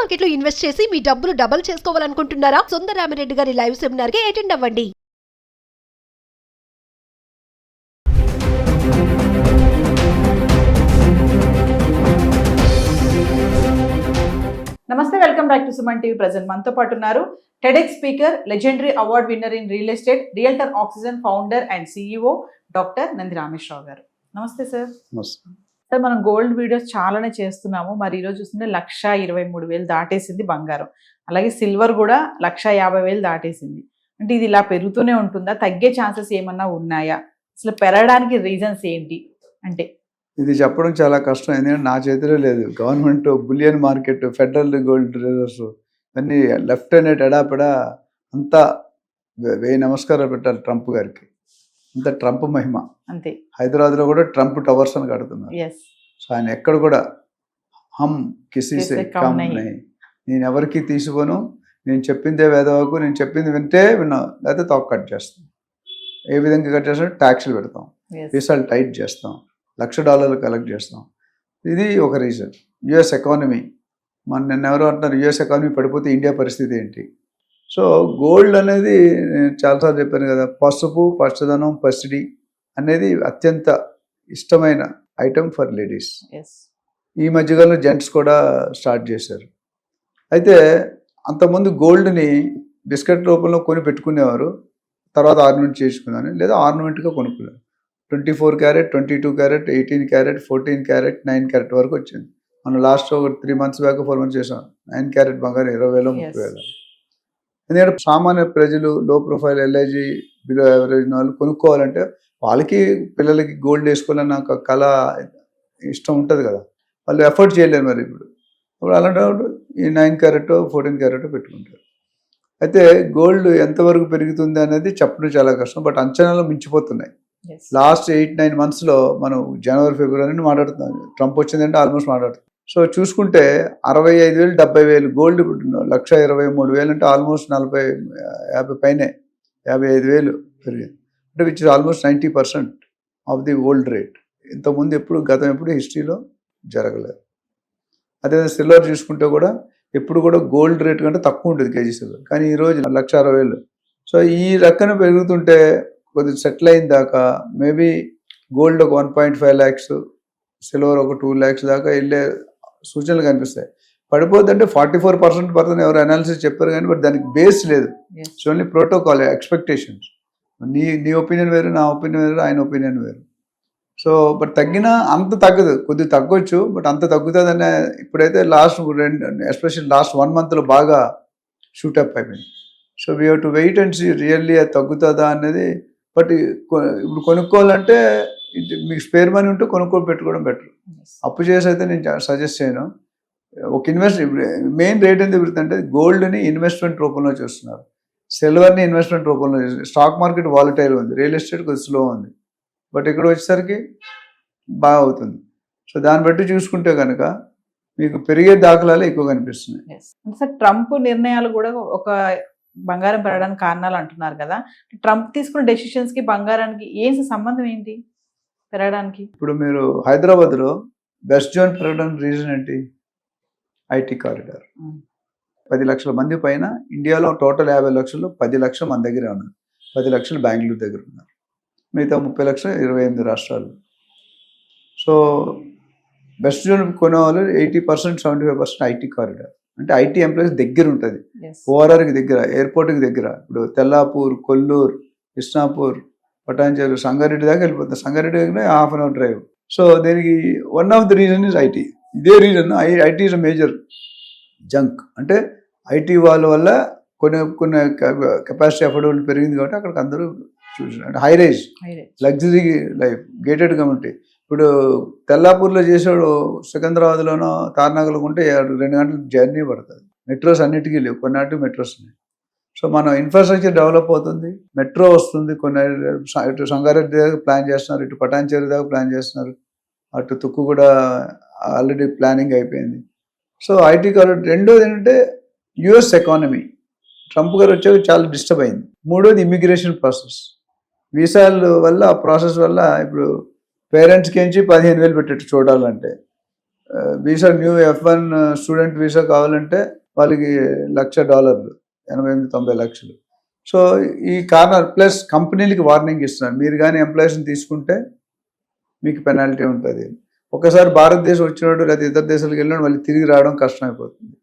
Market లో invest చేసి మీ డబ్బులు డబుల్ చేసుకోవాలనుకుంటున్నారా? సుందరరామిరెడ్డి గారి లైవ్ సెమినార్ కి అటెండ్ అవ్వండి. నమస్తే, welcome back to Suman TV. Present మనతో పాటు ఉన్నారు TEDx speaker, legendary award winner in real estate, realtor oxygen founder and CEO doctor Nandi Rameshwar Rao గారు. నమస్తే సార్. సార్, మనం గోల్డ్ వీడియోస్ చాలానే చేస్తున్నాము. మరి ఈరోజు చూస్తుంటే 1,23,000 దాటేసింది బంగారం. అలాగే సిల్వర్ కూడా 1,50,000 దాటేసింది. అంటే ఇది ఇలా పెరుగుతూనే ఉంటుందా? తగ్గే ఛాన్సెస్ ఏమన్నా ఉన్నాయా? అసలు పెరగడానికి రీజన్స్ ఏంటి? అంటే ఇది చెప్పడం చాలా కష్టం. ఎందుకంటే నా చేతిలో లేదు. Government bullion market, federal gold reserves అన్నీ లెఫ్ట్ అండ్ రైట్ ఎడాపెడా అంతా 1000 నమస్కారాలు పెట్టాలి ట్రంప్ గారికి. అంత ట్రంప్ మహిమ. అంతే. హైదరాబాద్లో కూడా ట్రంప్ టవర్స్ అని కడుతున్నారు. సో ఆయన ఎక్కడ కూడా హమ్ కిసీసే కమ్ నహీ, నేను ఎవరికి తీసుకోను, నేను చెప్పిందే వేదవాకు, నేను చెప్పింది వింటే విన్నా, లేకపోతే తోక కట్ చేస్తాం. ఏ విధంగా కట్ చేస్తాం? ట్యాక్స్లు పెడతాం, వీసాలు టైట్ చేస్తాం, $1,00,000 కలెక్ట్ చేస్తాం. ఇది ఒక రీజన్. యుఎస్ ఎకానమీ, నిన్న ఎవరో అంటున్నారు యుఎస్ ఎకానమీ పడిపోతే ఇండియా పరిస్థితి ఏంటి? సో గోల్డ్ అనేది నేను చాలాసార్లు చెప్పాను కదా, పసుపు, పచ్చదనం, పసిడి అనేది అత్యంత ఇష్టమైన ఐటమ్ ఫర్ లేడీస్. ఈ మధ్యకాలంలో జెంట్స్ కూడా స్టార్ట్ చేశారు. అయితే అంతకుముందు గోల్డ్ని బిస్కెట్ రూపంలో కొని పెట్టుకునేవారు, తర్వాత ఆర్నమెంట్ చేసుకున్నాను, లేదా ఆర్నమెంట్గా కొనుక్కున్నారు. 24 carrot, 22 carrot, 18 carrot, 14 carrot, 9 carrot వరకు వచ్చింది. మనం లాస్ట్ ఒక 3 months బ్యాక్ 4 months చేసాం. 9 క్యారెట్ బంగారం 20,000, 30,000. ఎందుకంటే సామాన్య ప్రజలు, లో ప్రొఫైల్, ఎల్ఐజీ, బిలో యావరేజ్ వాళ్ళు కొనుక్కోవాలంటే వాళ్ళకి పిల్లలకి గోల్డ్ వేసుకోవాలన్న ఒక కళ, ఇష్టం ఉంటుంది కదా, వాళ్ళు ఎఫర్ట్ చేయలేరు. మరి ఇప్పుడు అలాంటి ఈ 9 క్యారెట్, 14 క్యారెట్ పెట్టుకుంటారు. అయితే గోల్డ్ ఎంతవరకు పెరుగుతుంది అనేది చెప్పడం చాలా కష్టం, బట్ అంచనాలు మించిపోతున్నాయి. లాస్ట్ 8-9 monthsలో మనం జనవరి, ఫిబ్రవరి మాట్లాడుతున్నాం. ట్రంప్ వచ్చిందంటే ఆల్మోస్ట్ మాట్లాడుతున్నాం. సో చూసుకుంటే 65,000, 70,000 గోల్డ్ 1,23,000 అంటే ఆల్మోస్ట్ 40-50 పైనే, 55,000 పెరిగింది. అంటే which is almost 90% of the old rate. ఇంతకుముందు గతం ఎప్పుడు హిస్టరీలో జరగలేదు. అదే సిల్వర్ చూసుకుంటే కూడా ఎప్పుడు కూడా గోల్డ్ రేట్ కంటే తక్కువ ఉంటుంది కేజీ సిల్వర్, కానీ ఈరోజు 1,60,000. సో ఈ రకన పెరుగుతుంటే కొద్దిగా సెటిల్ అయిన దాకా మేబీ గోల్డ్ ఒక 1.5 lakhs, సిల్వర్ ఒక 2 lakhs దాకా వెళ్ళే సూచనలు కనిపిస్తాయి. పడిపోద్దంటే 44% పడుతుంది ఎవరు అనాలిసిస్ చెప్పారు, కానీ బట్ దానికి బేస్ లేదు. So only protocol, expectations. నీ ఒపీనియన్ వేరు, నా ఒపీనియన్ వేరు, ఆయన ఒపీనియన్ వేరు. సో బట్ తగ్గినా అంత తగ్గదు, కొద్దిగా తగ్గొచ్చు, బట్ అంత తగ్గుతుందనే ఇప్పుడైతే లాస్ట్ ఎస్పెషల్లీ లాస్ట్ 1 monthలో బాగా షూటప్ అయిపోయింది. So we have to wait and see really అది తగ్గుతుందా అనేది. బట్ ఇప్పుడు కొనుక్కోవాలంటే మీకు స్పేర్ మనీ ఉంటే కొనుక్కొని పెట్టుకోవడం బెటర్. అప్పు చేసి అయితే నేను సజెస్ట్ చేయను. ఒక మెయిన్ రేట్ ఎందుకు పెరుగుతుందంటే గోల్డ్ని ఇన్వెస్ట్మెంట్ రూపంలో చేస్తున్నారు, సిల్వర్ని ఇన్వెస్ట్మెంట్ రూపంలో చేస్తున్నారు. స్టాక్ మార్కెట్ వాలటైల్ ఉంది, రియల్ ఎస్టేట్ కొద్దిగా స్లో ఉంది, బట్ ఇక్కడ వచ్చేసరికి బాగా అవుతుంది. సో దాన్ని బట్టి చూసుకుంటే కనుక మీకు పెరిగే దాఖలాలు ఎక్కువ కనిపిస్తున్నాయి. సార్, ట్రంప్ నిర్ణయాలు కూడా ఒక బంగారం పెరగడానికి కారణాలు అంటున్నారు కదా. ట్రంప్ తీసుకున్న డెసిషన్స్ కి బంగారానికి ఏంటి సంబంధం, ఏంటి పెరగడానికి? ఇప్పుడు మీరు హైదరాబాద్లో బెస్ట్ జోన్ పెరగడానికి రీజన్ ఏంటి? IT corridor. 10 లక్షల మంది పైన ఇండియాలో టోటల్ 50 లక్షలు, 10 లక్షలు మన దగ్గరే ఉన్నారు, 10 లక్షలు బెంగళూరు దగ్గర ఉన్నారు, మిగతా 30 లక్షలు 28 రాష్ట్రాలు. సో బెస్ట్ జోన్ కొనేవాళ్ళు 80%, 75% ఐటీ కారిడార్. అంటే ఐటీ ఎంప్లాయీస్ దగ్గర ఉంటుంది, ఓఆర్ఆర్కి దగ్గర, ఎయిర్పోర్ట్కి దగ్గర. ఇప్పుడు తెల్లాపూర్, కొల్లూరు, కృష్ణాపూర్, పటాన్చేరు, సంగారెడ్డి దాకా వెళ్ళిపోతుంది. సంగారెడ్డి దగ్గర 1/2 hour డ్రైవ్. సో దీనికి one of the reason is IT. ఇదే reason, IT is a major junk. అంటే ఐటీ వాళ్ళ వల్ల కొన్ని కెపాసిటీ అఫోర్డబుల్ పెరిగింది కాబట్టి అక్కడికి అందరూ చూసారు. అంటే high rise luxury life, gated community. ఇప్పుడు తెల్లాపూర్లో చేసాడు, సికింద్రాబాద్లోనో తార్నాకలో ఉంటే 2 గంటల జర్నీ పడుతుంది. మెట్రోస్ అన్నిటికీ లేవు, కొన్నాటికి మెట్రోస్ ఉన్నాయి. సో మన ఇన్ఫ్రాస్ట్రక్చర్ డెవలప్ అవుతుంది, మెట్రో వస్తుంది. కొన్ని ఇటు సంగారెడ్డి దాకా ప్లాన్ చేస్తున్నారు, ఇటు పటాన్చేరు దాకా ప్లాన్ చేస్తున్నారు, అటు తుక్కు కూడా ఆల్రెడీ ప్లానింగ్ అయిపోయింది. So IT corridor. రెండోది ఏంటంటే యుఎస్ ఎకానమీ. ట్రంప్ గారు వచ్చాక చాలా డిస్టర్బ్ అయింది. మూడోది ఇమిగ్రేషన్ ప్రాసెస్. వీసాల వల్ల, ఆ ప్రాసెస్ వల్ల ఇప్పుడు పేరెంట్స్కి నుంచి 15,000 పెట్టేట్టు చూడాలంటే visa new F1 student visa కావాలంటే వాళ్ళకి $1,00,000 $88-90 లక్షలు. సో ఈ కారణాలు ప్లస్ కంపెనీలకి వార్నింగ్ ఇస్తున్నారు, మీరు కానీ ఎంప్లాయీస్ని తీసుకుంటే మీకు పెనాల్టీ ఉంటుంది. ఒకసారి భారతదేశం వచ్చినాడు లేదా ఇతర దేశాలకు వెళ్ళినాడు మళ్ళీ తిరిగి రావడం కష్టమైపోతుంది,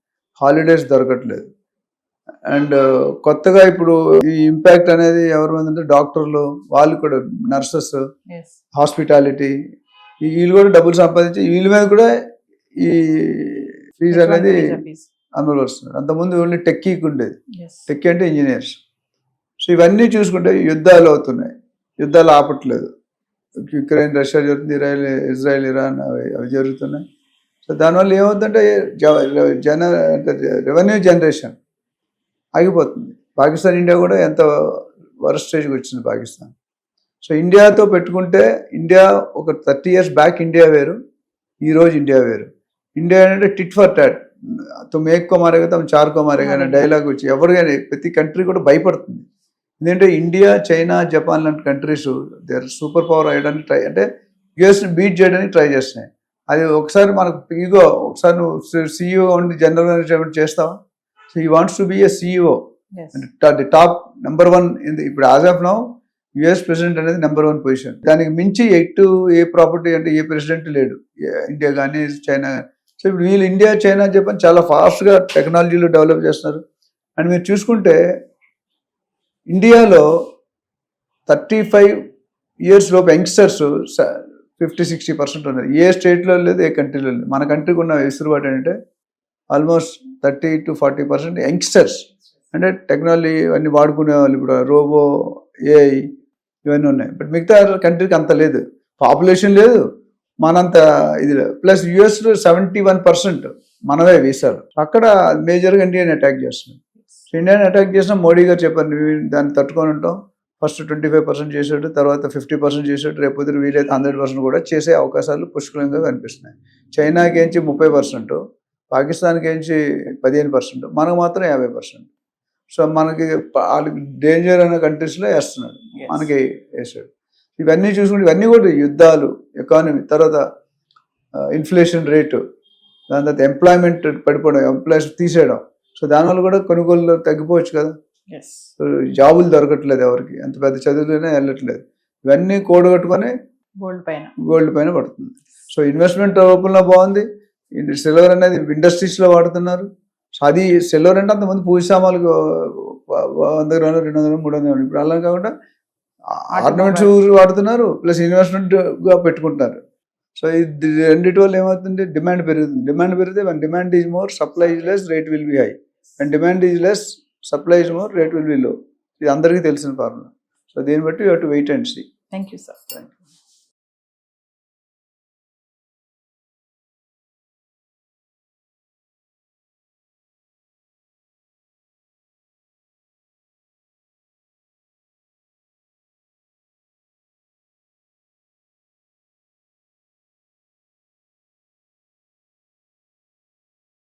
హాలిడేస్ దొరకట్లేదు. అండ్ కొత్తగా ఇప్పుడు ఈ ఇంపాక్ట్ అనేది ఎవరి మీద అంటే డాక్టర్లు, వాళ్ళు కూడా నర్సెస్, హాస్పిటాలిటీ, వీళ్ళు కూడా డబ్బులు సంపాదించి వీళ్ళ మీద కూడా ఈ ఫీజు అనేది అమలు వస్తున్నారు. అంతకుముందు ఓన్లీ టెక్కీకి ఉండేది, టెక్కీ అంటే ఇంజనీర్స్. సో ఇవన్నీ చూసుకుంటే యుద్ధాలు అవుతున్నాయి, యుద్ధాలు ఆపట్లేదు. యుక్రెయిన్ రష్యా జరుగుతుంది, ఇజ్రాయెల్ ఇరాన్ అవి జరుగుతున్నాయి. సో దానివల్ల ఏమవుతుందంటే రెవెన్యూ జనరేషన్ ఆగిపోతుంది. పాకిస్తాన్ ఇండియా కూడా ఎంత వరస్ట్ స్టేజ్కి వచ్చింది పాకిస్తాన్. సో ఇండియాతో పెట్టుకుంటే ఇండియా ఒక 30 years బ్యాక్ ఇండియా వేరు, ఈరోజు ఇండియా వేరు. ఇండియా అంటే టిట్ ఫర్ టాట్, తుమ్ ఏక్ కో మారేగా తుమ్ చార్ కో మారేగా అనే డైలాగ్ వచ్చి ఎవరికైనా ప్రతి కంట్రీ కూడా భయపడుతుంది. ఎందుకంటే ఇండియా, చైనా, జపాన్ లాంటి countries they are super power అయ్యడానికి ట్రై, అంటే యుఎస్ని బీట్ చేయడానికి ట్రై చేస్తున్నాయి. అది ఒకసారి మనకు ఈగో, ఒకసారి నువ్వు CEO ఉండి జనరల్ మేనేజర్ చేస్తావా? సో ఈ wants to be A CEO, the top number 1 ఇప్పుడు as of now US president అనేది నెంబర్ 1 పొజిషన్. దానికి మించి ఏ ప్రాపర్టీ అంటే ఏ ప్రెసిడెంట్ లేడు, ఇండియా కానీ చైనా. సో ఇప్పుడు వీళ్ళు ఇండియా, చైనా, జపాన్ చాలా ఫాస్ట్గా టెక్నాలజీలో డెవలప్ చేస్తున్నారు. అండ్ మీరు చూసుకుంటే ఇండియాలో 35 years లోపు యంగ్స్టర్స్ 50-60% ఉన్నారు. ఏ స్టేట్లో లేదు, ఏ కంట్రీలో లేదు. మన కంట్రీకి ఉన్న వెసులుబాటు ఏంటంటే ఆల్మోస్ట్ 30-40% యంగ్స్టర్స్, అంటే టెక్నాలజీ అన్ని వాడుకునే వాళ్ళు. ఇప్పుడు రోబో, AI ఇవన్నీ ఉన్నాయి. బట్ మిగతా కంట్రీకి అంత లేదు, పాపులేషన్ లేదు, మనంత ఇది లేదు. ప్లస్ యుఎస్లో 71% మనవే వీసాలు. అక్కడ మేజర్గా ఇండియాని అటాక్ చేస్తున్నాం. సో ఇండియాని అటాక్ చేసినా మోడీ గారు చెప్పారు, దాన్ని తట్టుకొని ఉంటాం. ఫస్ట్ 25% చేసాడు, తర్వాత 50% చేసాడు, రేపు వీలైతే 100% కూడా చేసే అవకాశాలు పుష్కలంగా కనిపిస్తున్నాయి. చైనాకి ఏంచి 30%, పాకిస్తాన్కి ఏంచి 15%, మనకు మాత్రం 50%. సో మనకి వాళ్ళకి డేంజర్ అనే కంట్రీస్లో వేస్తున్నాడు, మనకి వేసాడు. ఇవన్నీ చూసుకుంటే ఇవన్నీ కూడా యుద్ధాలు, ఎకానమీ, తర్వాత ఇన్ఫ్లేషన్ రేటు, దాని తర్వాత ఎంప్లాయ్మెంట్ పడిపోవడం, ఎంప్లాయీస్ తీసేయడం. సో దానివల్ల కూడా కొనుగోలు తగ్గిపోవచ్చు కదా. జాబులు దొరకట్లేదు ఎవరికి, ఎంత పెద్ద చదువులైనా వెళ్ళట్లేదు. ఇవన్నీ కూడగట్టుకొని గోల్డ్ పైన పడుతుంది. సో ఇన్వెస్ట్మెంట్ రూపంలో బాగుంది. సిల్వర్ అనేది ఇండస్ట్రీస్లో వాడుతున్నారు. సో అది సిల్వర్ అంటే అంతమంది పూజ సామాన్లకు 100 గ్రాములు, 200 గ్రాములు, 300 గ్రాములు. ఇప్పుడు అలా కాకుండా ఆర్నమెంట్స్ వాడుతున్నారు, ప్లస్ ఇన్వెస్ట్మెంట్గా పెట్టుకుంటున్నారు. సో ఇది రెండింటి వల్ల ఏమవుతుంది, డిమాండ్ పెరుగుతుంది. డిమాండ్ పెరిగితే when demand is more, supply is less, rate will be high. When demand is less, supply is more, rate will be low. ఇది అందరికీ తెలిసిన ఫార్ములా. సో దీన్ని బట్టి you have to wait and see. Thank you sir.